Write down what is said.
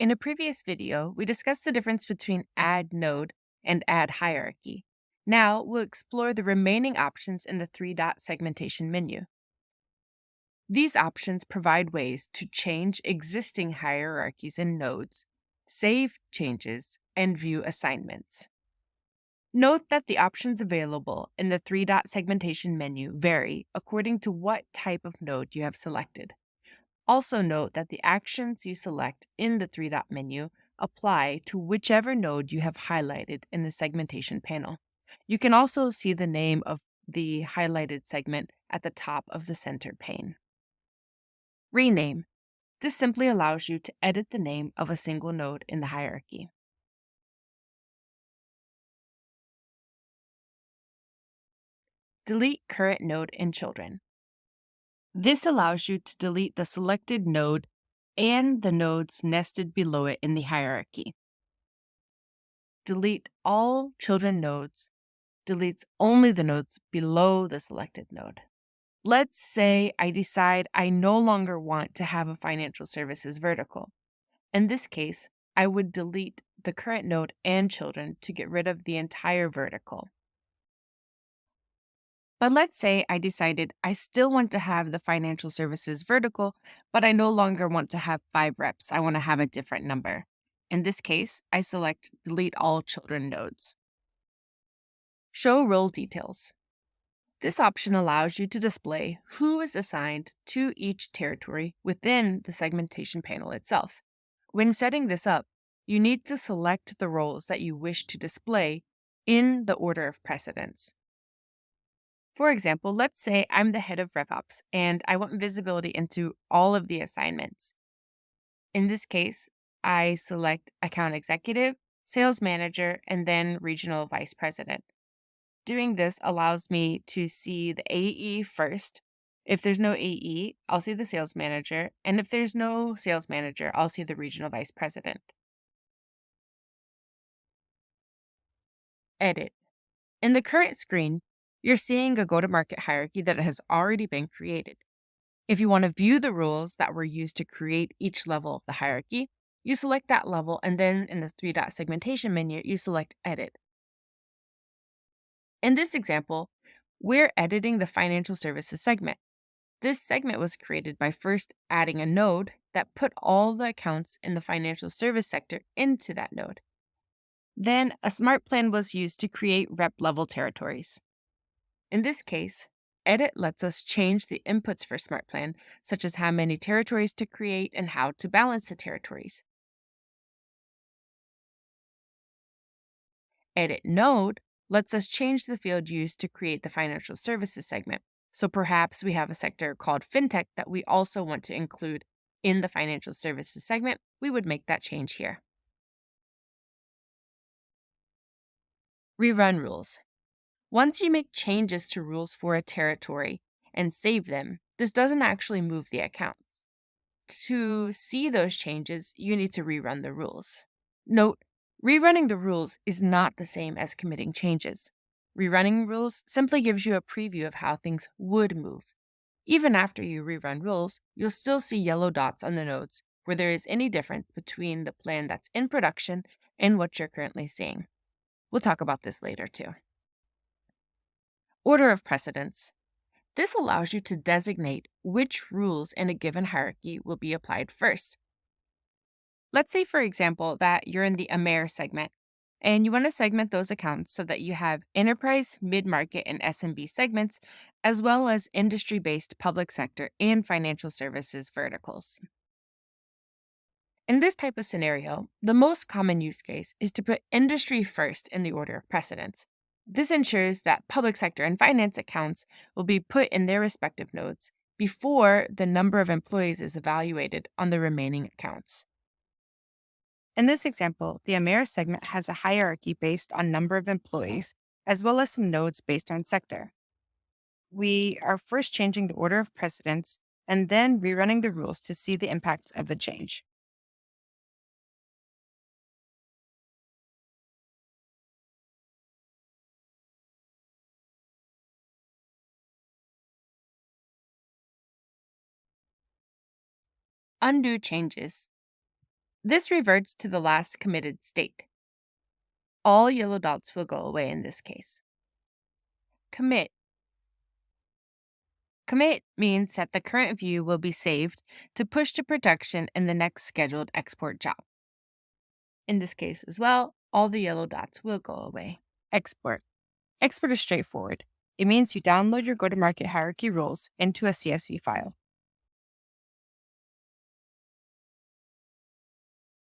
In a previous video, we discussed the difference between add node and add hierarchy. Now we'll explore the remaining options in the three-dot segmentation menu. These options provide ways to change existing hierarchies and nodes, save changes, and view assignments. Note that the options available in the three-dot segmentation menu vary according to what type of node you have selected. Also note that the actions you select in the three-dot menu apply to whichever node you have highlighted in the segmentation panel. You can also see the name of the highlighted segment at the top of the center pane. Rename. This simply allows you to edit the name of a single node in the hierarchy. Delete current node in children. This allows you to delete the selected node and the nodes nested below it in the hierarchy. Delete all children nodes deletes only the nodes below the selected node. Let's say I decide I no longer want to have a financial services vertical. In this case, I would delete the current node and children to get rid of the entire vertical. But let's say I decided I still want to have the financial services vertical, but I no longer want to have 5 reps. I want to have a different number. In this case, I select delete all children nodes. Show role details. This option allows you to display who is assigned to each territory within the segmentation panel itself. When setting this up, you need to select the roles that you wish to display in the order of precedence. For example, let's say I'm the head of RevOps and I want visibility into all of the assignments. In this case, I select account executive, sales manager, and then regional vice president. Doing this allows me to see the AE first. If there's no AE, I'll see the sales manager. And if there's no sales manager, I'll see the regional vice president. Edit. In the current screen, you're seeing a go-to-market hierarchy that has already been created. If you want to view the rules that were used to create each level of the hierarchy, you select that level, and then in the three-dot segmentation menu, you select Edit. In this example, we're editing the financial services segment. This segment was created by first adding a node that put all the accounts in the financial service sector into that node. Then a smart plan was used to create rep level territories. In this case, Edit lets us change the inputs for smart plan, such as how many territories to create and how to balance the territories. Edit Node lets us change the field used to create the financial services segment. So perhaps we have a sector called FinTech that we also want to include in the financial services segment. We would make that change here. Rerun rules. Once you make changes to rules for a territory and save them, this doesn't actually move the accounts. To see those changes, you need to rerun the rules. Note, rerunning the rules is not the same as committing changes. Rerunning rules simply gives you a preview of how things would move. Even after you rerun rules, you'll still see yellow dots on the nodes where there is any difference between the plan that's in production and what you're currently seeing. We'll talk about this later too. Order of precedence. This allows you to designate which rules in a given hierarchy will be applied first. Let's say, for example, that you're in the AMER segment and you want to segment those accounts so that you have enterprise, mid-market, and SMB segments, as well as industry-based public sector and financial services verticals. In this type of scenario, the most common use case is to put industry first in the order of precedence. This ensures that public sector and finance accounts will be put in their respective nodes before the number of employees is evaluated on the remaining accounts. In this example, the AMER segment has a hierarchy based on number of employees, as well as some nodes based on sector. We are first changing the order of precedence and then rerunning the rules to see the impacts of the change. Undo changes. This reverts to the last committed state. All yellow dots will go away in this case. Commit. Commit means that the current view will be saved to push to production in the next scheduled export job. In this case as well, all the yellow dots will go away. Export. Export is straightforward. It means you download your go-to-market hierarchy rules into a CSV file.